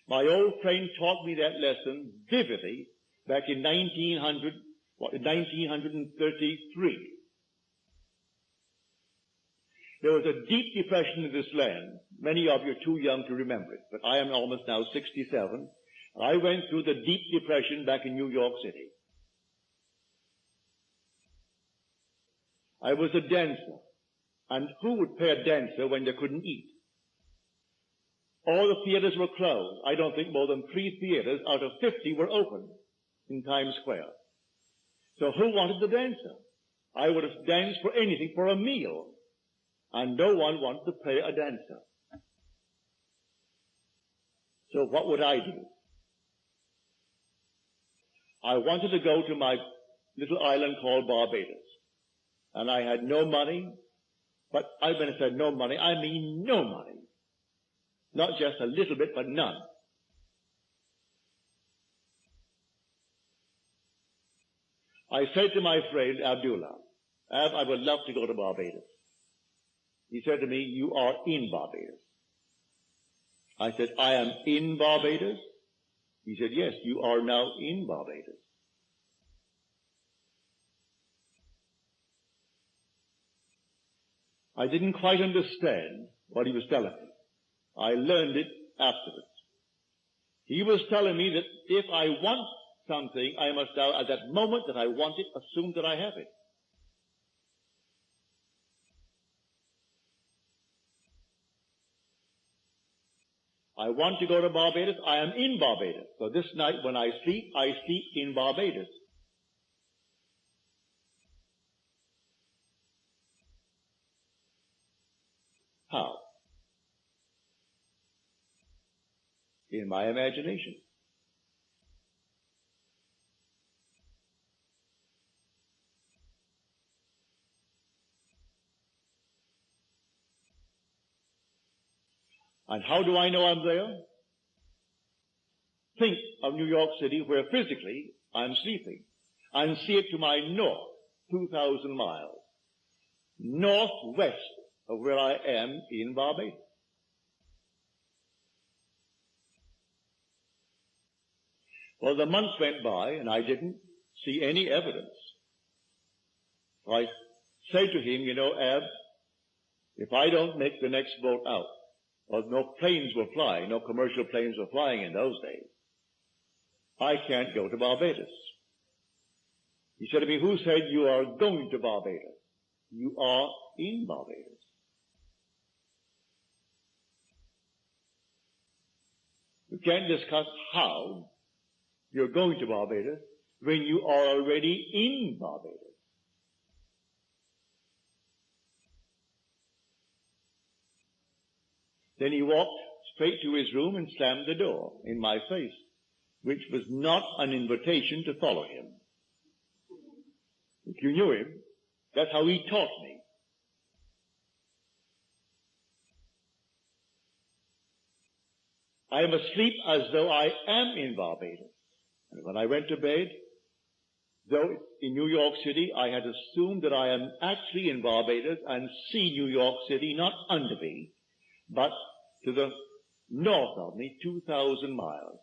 My old friend taught me that lesson vividly back in 1933. There was a deep depression in this land. Many of you are too young to remember it, but I am almost now 67. And I went through the deep depression back in New York City. I was a dancer. And who would pay a dancer when they couldn't eat? All the theaters were closed. I don't think more than 3 theaters out of 50 were open in Times Square. So who wanted the dancer? I would have danced for anything, for a meal. And no one wanted to pay a dancer. So what would I do? I wanted to go to my little island called Barbados. And I had no money. But when I said no money, I mean no money. Not just a little bit, but none. I said to my friend Abdullah, I would love to go to Barbados. He said to me, you are in Barbados. I said, I am in Barbados? He said, yes, you are now in Barbados. I didn't quite understand what he was telling me. I learned it afterwards. He was telling me that if I want something, I must now, at that moment that I want it, assume that I have it. I want to go to Barbados. I am in Barbados. So this night when I sleep in Barbados. How? In my imagination. And how do I know I'm there? Think of New York City where physically I'm sleeping and see it to my north, 2,000 miles, northwest of where I am in Barbados. Well, the months went by and I didn't see any evidence. So I said to him, you know, Ab, if I don't make the next boat out, well, no planes were flying, no commercial planes were flying in those days, I can't go to Barbados. He said to me, who said you are going to Barbados? You are in Barbados. You can't discuss how you're going to Barbados when you are already in Barbados. Then he walked straight to his room and slammed the door in my face, which was not an invitation to follow him. If you knew him, that's how he taught me. I am asleep as though I am in Barbados. And when I went to bed, though in New York City, I had assumed that I am actually in Barbados and see New York City not under me, but to the north of me, 2,000 miles.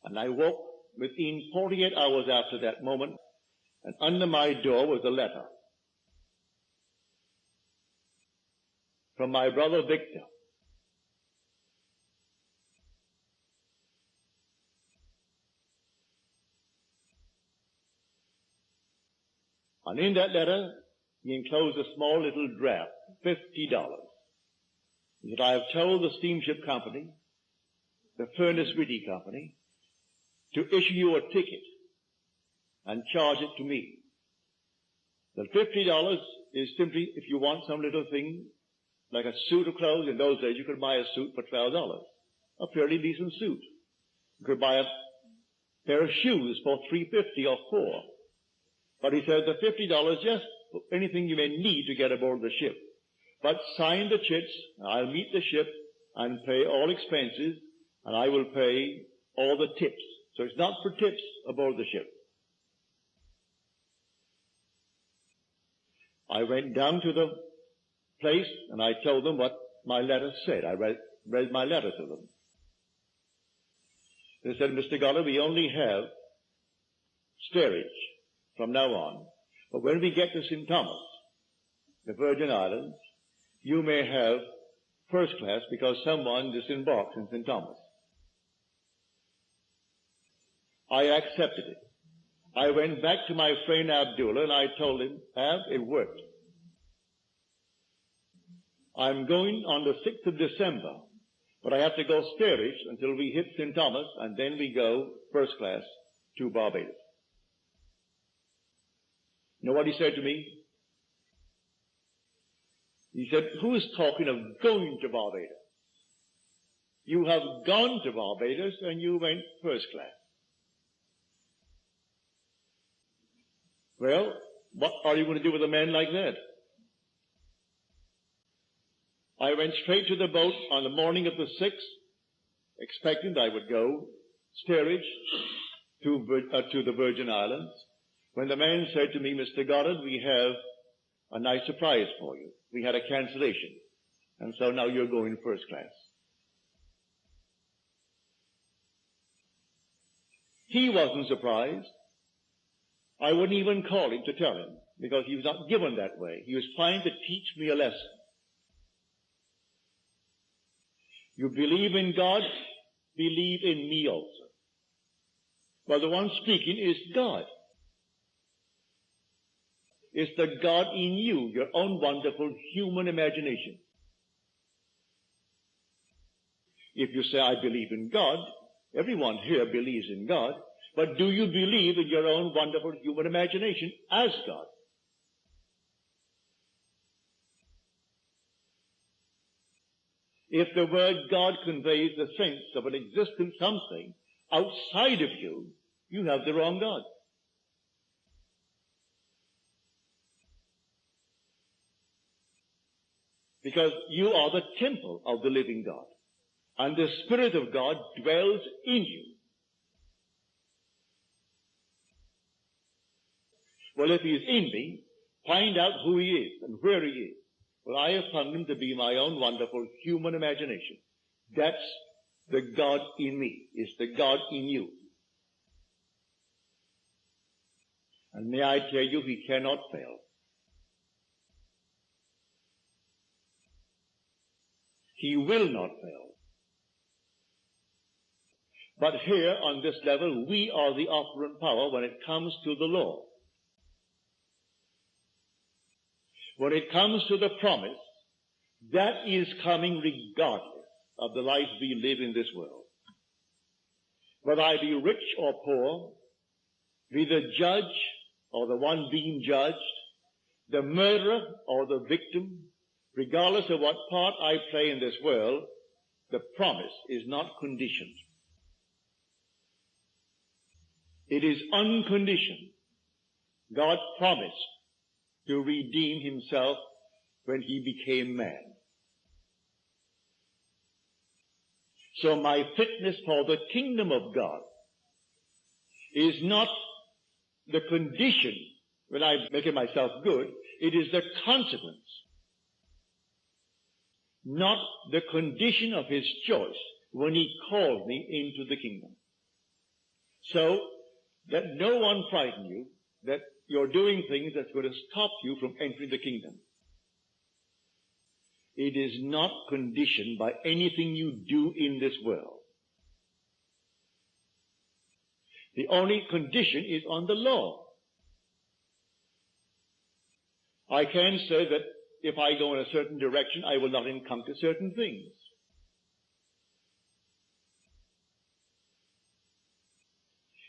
And I woke within 48 hours after that moment, and under my door was a letter from my brother Victor. And in that letter, he enclosed a small little draft, $50. He said, I have told the steamship company, the Furnace Whitty Company, to issue you a ticket and charge it to me. The $50 is simply if you want some little thing, like a suit of clothes. In those days, you could buy a suit for $12, a fairly decent suit. You could buy a pair of shoes for $3.50 or $4. But he said the $50 just for anything you may need to get aboard the ship. But sign the chits, I'll meet the ship and pay all expenses, and I will pay all the tips. So it's not for tips aboard the ship. I went down to the place and I told them what my letter said. I read my letter to them. They said, Mr. Goddard, we only have steerage from now on. But when we get to St. Thomas, the Virgin Islands, you may have first class because someone disembarks in St. Thomas. I accepted it. I went back to my friend Abdullah and I told him, Ab, it worked. I'm going on the 6th of December, but I have to go steerage until we hit St. Thomas, and then we go first class to Barbados. You know what he said to me? He said, who is talking of going to Barbados? You have gone to Barbados and you went first class. Well, what are you going to do with a man like that? I went straight to the boat on the morning of the 6th, expecting I would go steerage to the Virgin Islands, when the man said to me, Mr. Goddard, we have a nice surprise for you. We had a cancellation, and so now you're going first class. He wasn't surprised. I wouldn't even call him to tell him, because he was not given that way. He was trying to teach me a lesson. You believe in God, believe in me also. Well, the one speaking is God. It's the God in you, your own wonderful human imagination. If you say, I believe in God, everyone here believes in God, but do you believe in your own wonderful human imagination as God? If the word God conveys the sense of an existent something outside of you, you have the wrong God. Because you are the temple of the living God, and the Spirit of God dwells in you. Well, if he is in me, find out who he is and where he is. Well, I have found him to be my own wonderful human imagination. That's the God in me. It's the God in you. And may I tell you, he cannot fail. He will not fail. But here on this level, we are the operant power when it comes to the law. When it comes to the promise, that is coming regardless of the life we live in this world. Whether I be rich or poor, be the judge or the one being judged, the murderer or the victim, regardless of what part I play in this world, the promise is not conditioned. It is unconditioned. God promised to redeem himself when he became man. So my fitness for the kingdom of God is not the condition when I make myself good. It is the consequence, not the condition of his choice when he called me into the kingdom. So let no one frighten you that you're doing things that's going to stop you from entering the kingdom. It is not conditioned by anything you do in this world. The only condition is on the law. I can say that if I go in a certain direction, I will not encounter certain things.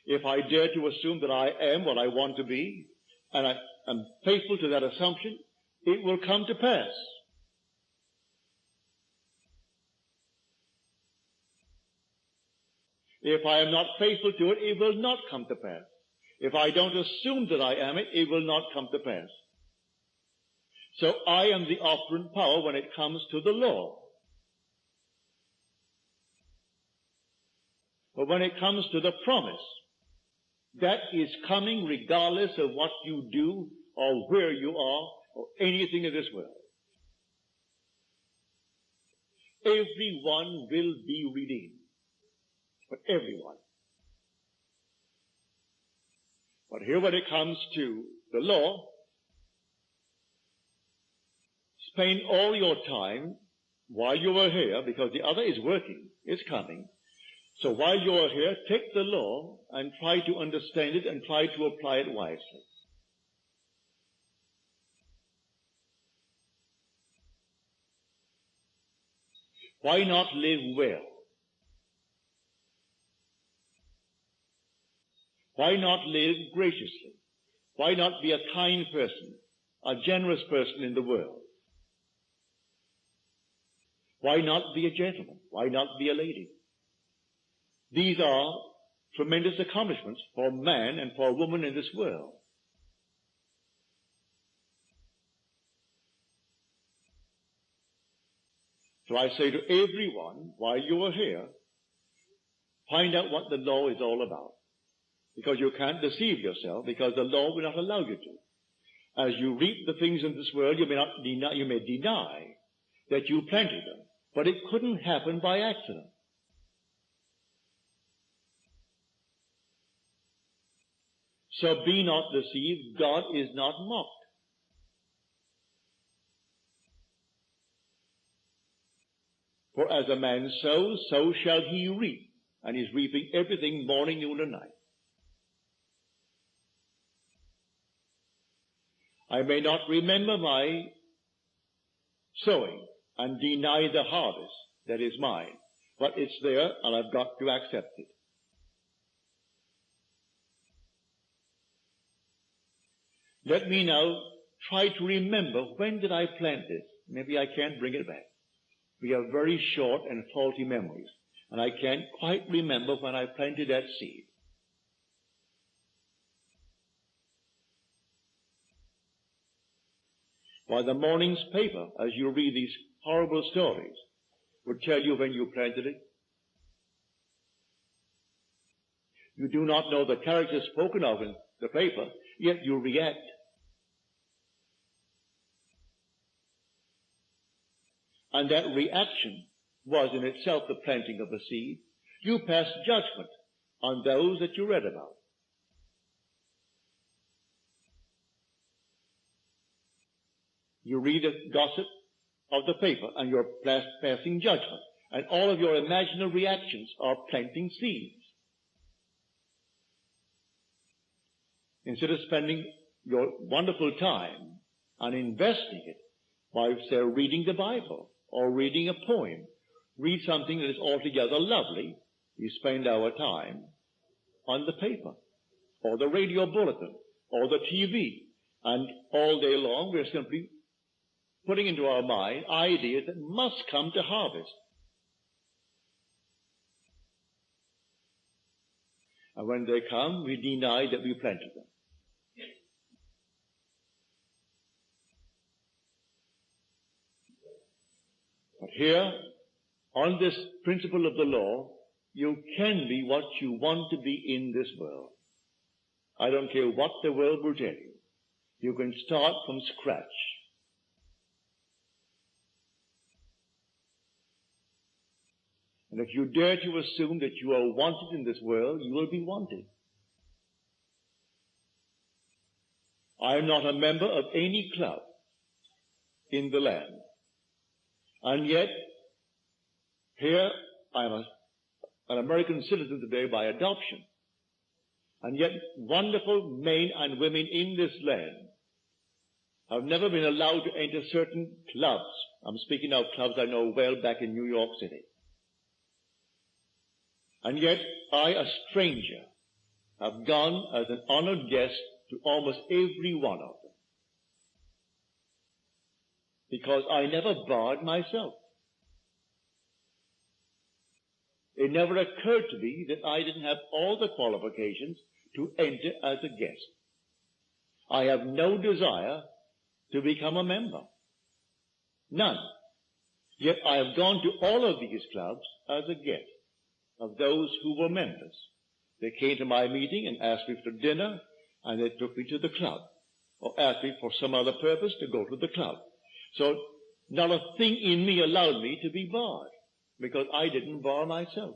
If I dare to assume that I am what I want to be, and I am faithful to that assumption, it will come to pass. If I am not faithful to it, it will not come to pass. If I don't assume that I am it, it will not come to pass. So I am the operant power when it comes to the law. But when it comes to the promise, that is coming regardless of what you do or where you are or anything in this world. everyone will be redeemed. But everyone. But here when it comes to the law, spend all your time while you are here, because the other is working, is coming. So while you are here, take the law and try to understand it and try to apply it wisely. Why not live well? Why not live graciously? Why not be a kind person, a generous person in the world? Why not be a gentleman? Why not be a lady? These are tremendous accomplishments for man and for woman in this world. So I say to everyone, while you are here, find out what the law is all about. Because you can't deceive yourself, because the law will not allow you to. As you reap the things in this world, you may deny that you planted them, but it couldn't happen by accident. So be not deceived, God is not mocked. For as a man sows, so shall he reap, and he's reaping everything morning, noon, and night. I may not remember my sowing and deny the harvest that is mine, but it's there and I've got to accept it. Let me now try to remember, when did I plant this? Maybe I can't bring it back. We have very short and faulty memories, and I can't quite remember when I planted that seed. Why, the morning's paper, as you read these horrible stories, would tell you when you planted it. You do not know the characters spoken of in the paper, yet you react. And that reaction was in itself the planting of the seed. You pass judgment on those that you read about. You read the gossip of the paper and you're passing judgment. And all of your imaginary reactions are planting seeds. Instead of spending your wonderful time and investing it by, say, reading the Bible or reading a poem, read something that is altogether lovely, you spend our time on the paper or the radio bulletin or the TV. And all day long we're simply putting into our mind ideas that must come to harvest. And when they come, we deny that we planted them. But here, on this principle of the law, you can be what you want to be in this world. I don't care what the world will tell you. You can start from scratch. And if you dare to assume that you are wanted in this world, you will be wanted. I am not a member of any club in the land. And yet, here I am an American citizen today by adoption. And yet, wonderful men and women in this land have never been allowed to enter certain clubs. I'm speaking of clubs I know well back in New York City. And yet, I, a stranger, have gone as an honored guest to almost every one of them. Because I never barred myself. It never occurred to me that I didn't have all the qualifications to enter as a guest. I have no desire to become a member. None. Yet I have gone to all of these clubs as a guest of those who were members. They came to my meeting and asked me for dinner, and they took me to the club, or asked me for some other purpose to go to the club. So Not a thing in me allowed me to be barred, because I didn't bar myself.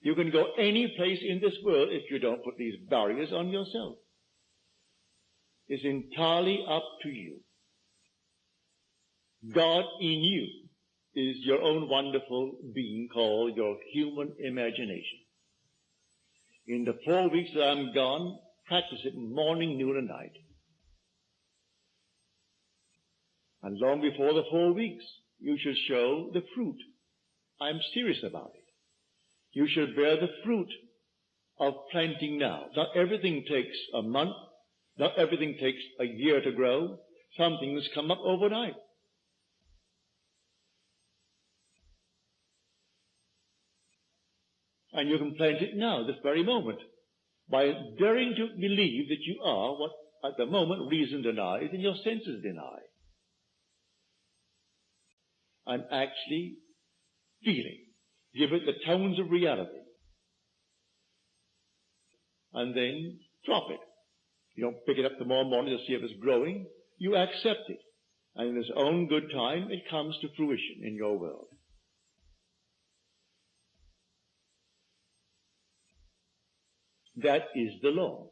You can go any place in this world if you don't put these barriers on yourself. It's entirely up to you. God in you is your own wonderful being called your human imagination. In the 4 weeks that I'm gone, practice it morning, noon, and night. And long before the 4 weeks, you should show the fruit. I'm serious about it. You should bear the fruit of planting now. Not everything takes a month. Not everything takes a year to grow. Some things come up overnight. And you can plant it now, this very moment, by daring to believe that you are what at the moment reason denies and your senses deny. And actually feeling. Give it the tones of reality. And then drop it. You don't pick it up tomorrow morning to see if it's growing. You accept it. And in its own good time, it comes to fruition in your world. That is the law.